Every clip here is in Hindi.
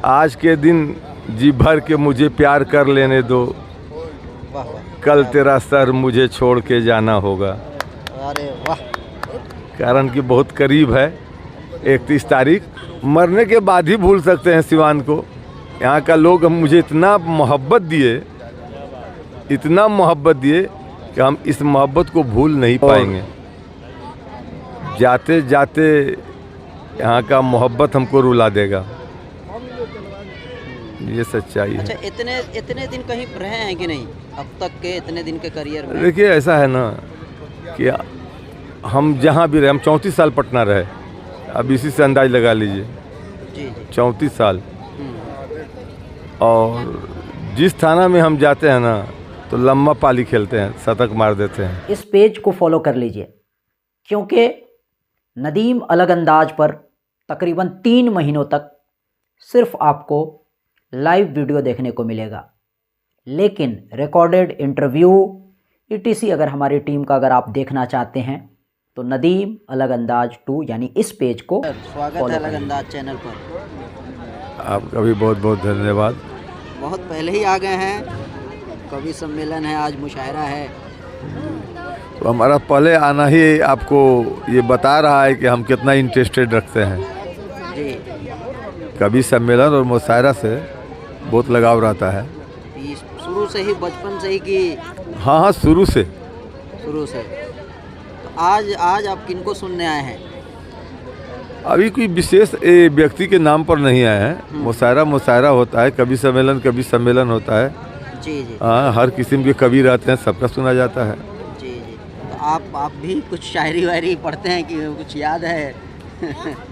आज के दिन जी भर के मुझे प्यार कर लेने दो, वाह वाह, कल तेरा सर मुझे छोड़ के जाना होगा। अरे वाह, कारण कि बहुत करीब है 31 तारीख। मरने के बाद ही भूल सकते हैं सिवान को। यहाँ का लोग मुझे इतना मोहब्बत दिए, इतना मोहब्बत दिए कि हम इस मोहब्बत को भूल नहीं पाएंगे। जाते जाते यहाँ का मोहब्बत हमको रुला देगा, ये सच्चाई है। अच्छा, इतने दिन कहीं रहे हैं कि नहीं अब तक के इतने दिन के करियर में? देखिए ऐसा है ना कि हम जहाँ भी रहे, हम 34 साल पटना रहे, अब इसी से अंदाज लगा लीजिए। जी जी। 34 साल। और जिस थाना में हम जाते हैं ना तो लम्बा पाली खेलते हैं, शतक मार देते हैं। इस पेज को फॉलो कर लीजिए, क्योंकि नदीम अलग अंदाज पर तकरीबन 3 महीनों तक सिर्फ आपको लाइव वीडियो देखने को मिलेगा, लेकिन रिकॉर्डेड इंटरव्यू ETC अगर हमारी टीम का अगर आप देखना चाहते हैं तो नदीम अलग अंदाज 2 यानी इस पेज को स्वागत है अलग अंदाज चैनल पर। आपका भी बहुत बहुत धन्यवाद। बहुत पहले ही आ गए हैं, कवि सम्मेलन है, आज मुशायरा है। तो हमारा पहले आना ही आपको ये बता रहा है कि हम कितना इंटरेस्टेड रखते हैं। जी, कवि सम्मेलन और मुशायरा से बहुत लगाव रहता है। शुरू से ही, बचपन से ही कि? हाँ, शुरू से। तो आज आप किनको सुनने आए हैं? अभी कोई विशेष व्यक्ति के नाम पर नहीं आए हैं। मुशायरा होता है, कवि सम्मेलन होता है। जी जी। हाँ, हर किस्म के कवि रहते हैं, सबका सुना जाता है। जी जी। तो आप भी कुछ शायरी वायरी पढ़ते हैं कि कुछ याद है?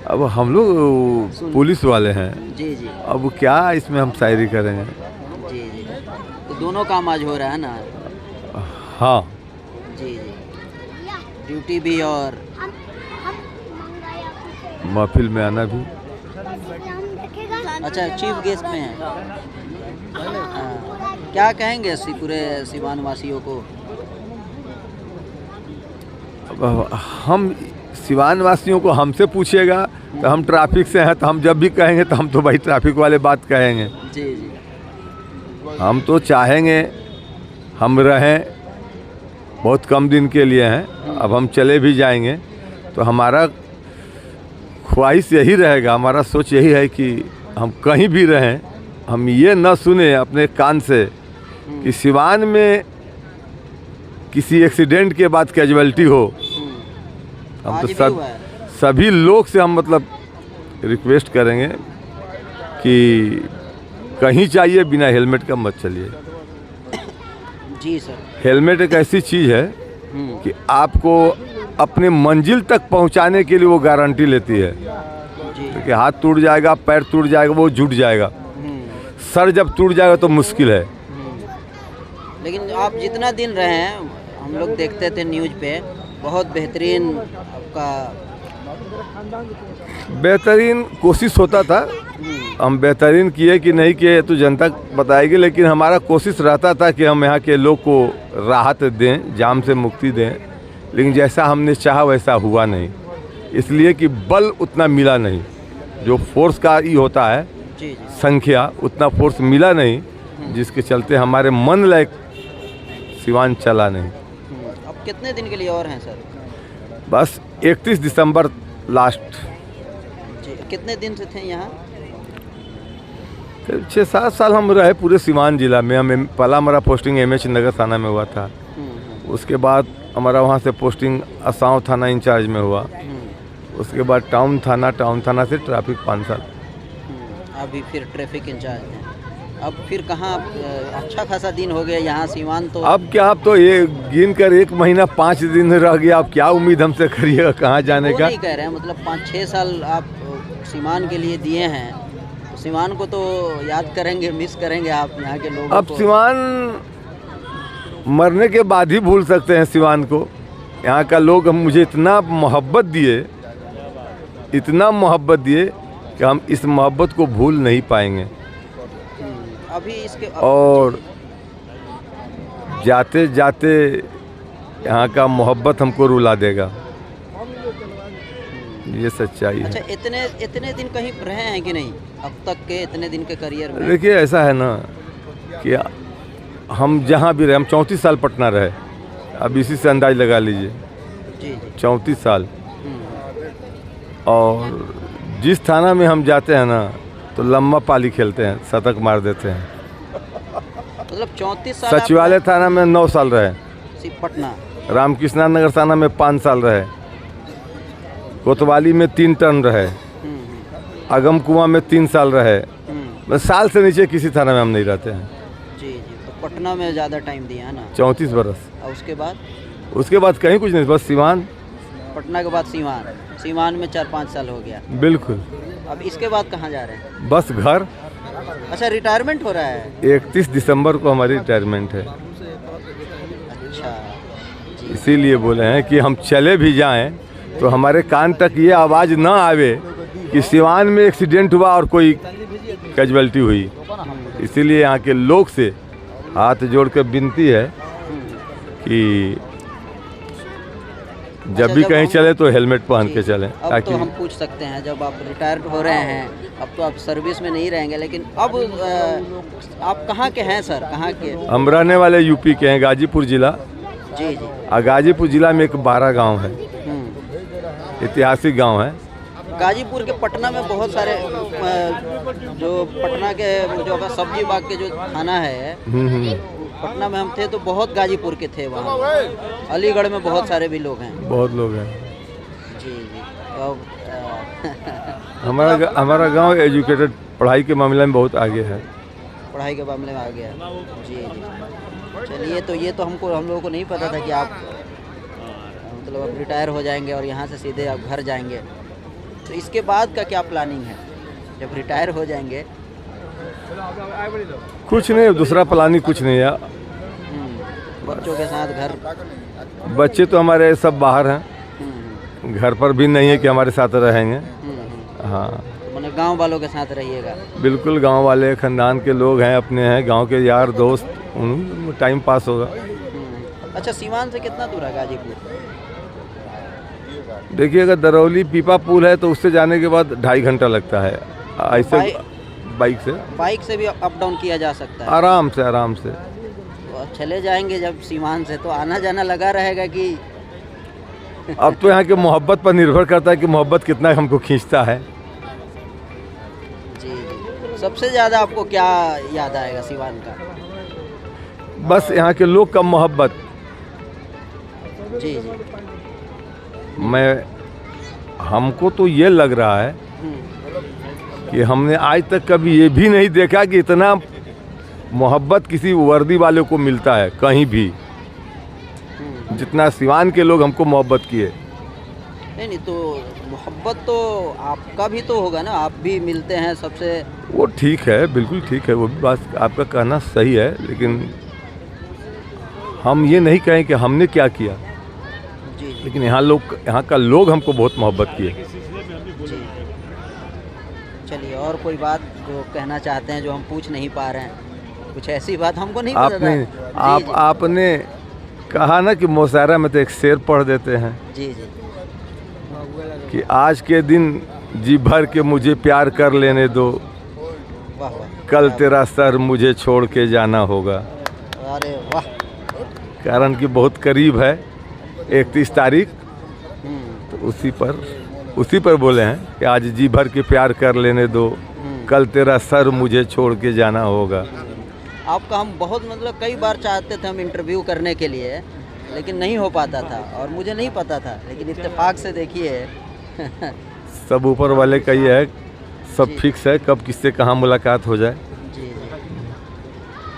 अब हम लोग पुलिस वाले हैं। जी जी। अब क्या इसमें हम शायरी करेंगे? जी जी। तो दोनों काम आज हो रहा है ना? हाँ जी जी, ड्यूटी भी और महफिल में आना भी। अच्छा, चीफ गेस्ट में हैं। क्या कहेंगे पूरे सिवान वासियों को? अब हम सिवान वासियों को हमसे पूछिएगा तो हम ट्रैफिक से हैं, तो हम जब भी कहेंगे तो हम तो भाई ट्रैफिक वाले बात कहेंगे। जी जी। हम तो चाहेंगे हम रहें, बहुत कम दिन के लिए हैं, अब हम चले भी जाएंगे तो हमारा ख्वाहिश यही रहेगा, हमारा सोच यही है कि हम कहीं भी रहें, हम ये न सुने अपने कान से कि सिवान में किसी एक्सीडेंट के बाद कैजुअलिटी हो। हम तो सभी लोग से हम मतलब रिक्वेस्ट करेंगे कि कहीं चाहिए बिना हेलमेट का मत चलिए। जी सर। हेलमेट एक ऐसी चीज़ है कि आपको अपने मंजिल तक पहुंचाने के लिए वो गारंटी लेती है कि हाथ टूट जाएगा, पैर टूट जाएगा, वो जुट जाएगा, सर जब टूट जाएगा तो मुश्किल है। लेकिन आप जितना दिन रहे हैं, हम लोग देखते थे न्यूज़ पे, बहुत बेहतरीन आपका बेहतरीन कोशिश होता था। हम बेहतरीन किए कि नहीं किए तो जनता बताएगी, लेकिन हमारा कोशिश रहता था कि हम यहाँ के लोग को राहत दें, जाम से मुक्ति दें, लेकिन जैसा हमने चाहा वैसा हुआ नहीं, इसलिए कि बल उतना मिला नहीं। जो फोर्स का ही होता है संख्या, उतना फोर्स मिला नहीं, जिसके चलते हमारे मन लायक सिवान चला नहीं। अब कितने दिन के लिए और हैं सर? बस 31 दिसंबर लास्ट। जी, कितने दिन से थे यहाँ? 6-7 साल हम रहे पूरे सिवान जिला में। हम पहला हमारा पोस्टिंग MH नगर थाना में हुआ था, उसके बाद हमारा वहाँ से पोस्टिंग असाव थाना इंचार्ज में हुआ, उसके बाद टाउन थाना से ट्रैफिक 5 साल। अभी फिर ट्रैफिक इंचार्ज हैं। अब फिर कहाँ? अच्छा खासा दिन हो गया यहाँ सिवान तो। अब क्या, अब तो ये गिन कर 1 महीना 5 दिन रह गया, अब क्या उम्मीद हमसे करिएगा कहाँ जाने का? नहीं कह रहे हैं, मतलब 5-6 साल आप सिवान के लिए दिए हैं, तो सिवान को तो याद करेंगे, मिस करेंगे आप यहाँ के लोगों को। अब सिवान मरने के बाद ही भूल सकते हैं सिवान को। यहाँ का लोग मुझे इतना मोहब्बत दिए, इतना मोहब्बत दिए कि हम इस मोहब्बत को भूल नहीं पाएंगे। अभी इसके और जाते जाते यहाँ का मोहब्बत हमको रुला देगा, ये सच्चाई है। अच्छा, इतने दिन कहीं रहे हैं कि नहीं अब तक के इतने दिन के करियर में? देखिए ऐसा है ना कि हम जहाँ भी रहे, हम 34 साल पटना रहे, अब इसी से अंदाज लगा लीजिए। जी जी। 34 साल। हम्म। और जिस थाना में हम जाते हैं ना तो लम्बा पाली खेलते हैं, शतक मार देते हैं। मतलब 34 साल सचिवालय थाना में 9 साल रहे, पटना। रामकृष्णा नगर थाना में 5 साल रहे, कोतवाली में 3 टर्म रहे, अगम कुआं में 3 साल रहे। बस साल से नीचे किसी थाना में हम नहीं रहते हैं। जी जी। तो पटना में ज़्यादा टाइम दिया है ना? 34 बरस। और उसके बाद कहीं कुछ नहीं, बस सिवान। पटना के बाद सीवान में 4-5 साल हो गया। बिल्कुल। अब इसके बाद कहाँ जा रहे हैं? बस घर। अच्छा, रिटायरमेंट हो रहा है? 31 दिसंबर को हमारी रिटायरमेंट है। अच्छा जी। इसीलिए बोले हैं कि हम चले भी जाएं तो हमारे कान तक ये आवाज़ ना आवे कि सिवान में एक्सीडेंट हुआ और कोई कैजुअलिटी हुई। इसीलिए यहाँ के लोग से हाथ जोड़ कर विनती है कि जब भी कहीं चले तो हेलमेट पहन के चलें। अब तो हम पूछ सकते हैं, जब आप रिटायर्ड हो रहे हैं, अब तो आप सर्विस में नहीं रहेंगे, लेकिन अब आप कहाँ के हैं सर? कहाँ के? हम रहने वाले यूपी के हैं, गाजीपुर जिला। जी जी। और गाजीपुर जिला में एक 12 गांव है, ऐतिहासिक गांव है। गाजीपुर के पटना में बहुत सारे जो पटना के जो सब्जी बाग के जो थाना है, पटना में हम थे तो बहुत गाजीपुर के थे वहाँ। अलीगढ़ में बहुत सारे भी लोग हैं। बहुत लोग हैं। जी जी। अब हमारा गांव एजुकेटेड, पढ़ाई के मामले में बहुत आगे है। पढ़ाई के मामले में आ गया। जी जी। चलिए, तो ये तो हम लोगों को नहीं पता था कि आप मतलब अब रिटायर हो जाएंगे और यहाँ से सीधे आप घर जाएंगे। तो इसके बाद का क्या प्लानिंग है जब रिटायर हो जाएंगे? कुछ नहीं, दूसरा प्लानिंग कुछ नहीं है। बच्चों के साथ घर? बच्चे तो हमारे सब बाहर हैं, घर पर भी नहीं है कि हमारे साथ रहेंगे। हाँ, मैंने गांव वालों के साथ रहिएगा? बिल्कुल, गांव वाले खानदान के लोग हैं, अपने हैं, गांव के यार दोस्त, टाइम पास होगा। अच्छा, सीवान से कितना दूर है गाजीपुर? देखिए, अगर दरौली पीपा पुल है तो उससे जाने के बाद 2.5 घंटा लगता है। ऐसे बाइक से भी अप डाउन किया जा सकता है? आराम से। तो चले जाएंगे जब सीवान से, तो आना जाना लगा रहेगा कि? अब तो यहाँ के मोहब्बत पर निर्भर करता है कि मोहब्बत कितना हमको खींचता है। जी। सबसे ज़्यादा आपको क्या याद आएगा सीवान का? बस यहाँ के लोग का मोहब्बत। जी जी। हमको तो ये लग रहा है कि हमने आज तक कभी ये भी नहीं देखा कि इतना मोहब्बत किसी वर्दी वाले को मिलता है कहीं भी, जितना सिवान के लोग हमको मोहब्बत किए। नहीं, तो मोहब्बत तो आपका भी तो होगा ना, आप भी मिलते हैं सबसे। वो ठीक है, बिल्कुल ठीक है, वो भी बात आपका कहना सही है, लेकिन हम ये नहीं कहें कि हमने क्या किया। जी। लेकिन यहाँ का लोग हमको बहुत मोहब्बत किए। चलिए, और कोई बात जो कहना चाहते हैं जो हम पूछ नहीं पा रहे हैं? कुछ ऐसी बात हमको नहीं पता। आपने कहा ना कि मुशायरा में तो एक शेर पढ़ देते हैं। जी जी। कि आज के दिन जी भर के मुझे प्यार कर लेने दो, वाह वाह, कल तेरा सर मुझे छोड़ के जाना होगा। अरे वाह। कारण कि बहुत करीब है 31 तारीख, तो उसी पर बोले हैं कि आज जी भर के प्यार कर लेने दो, कल तेरा सर मुझे छोड़ के जाना होगा। आपका हम बहुत मतलब कई बार चाहते थे हम इंटरव्यू करने के लिए, लेकिन नहीं हो पाता था और मुझे नहीं पता था, लेकिन इत्तेफाक से देखिए सब ऊपर वाले का ही है, सब फिक्स है, कब किससे कहाँ मुलाकात हो जाए।